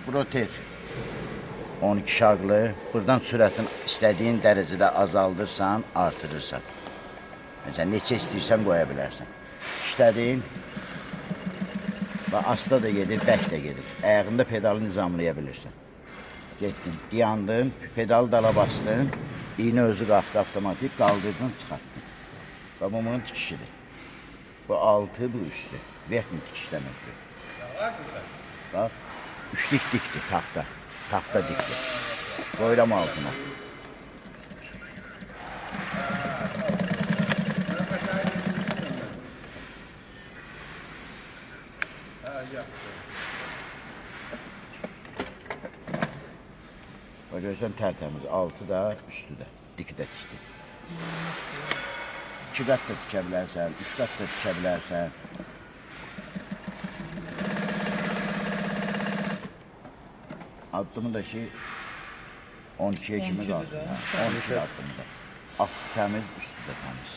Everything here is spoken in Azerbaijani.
Bu roter 12 şaqlı. Buradan sürətin istədiyin dərəcədə azaldırsan, artırırsan. Məsələn, neçə istəyirsən qoya bilərsən. İşlədin. Və asta da gedir, bək də gedir. Ayağında pedalı nizamlaya bilirsən. Getdin, diyandın, pedalı dala bastın, iğne özü qalxdı avtomatik, qaldırdın, çıxartdın. Və bu bunun tikişidir. Bu altı, bu üstü. Verxmi tikiş deməkdir. Bax, üçlük dikdir, taxta. Taxta dikdir. Qoyuram altına. Bax, gözdən tərtəmiz. Altı da, üstü də. Diki də tikdir. 2 qat da tikə bilərsən, 3 qat da tikə bilərsən. Addımı da ki 12'ye kimi qalsın. 12 addımı da. Altı təmiz, üstü də təmiz.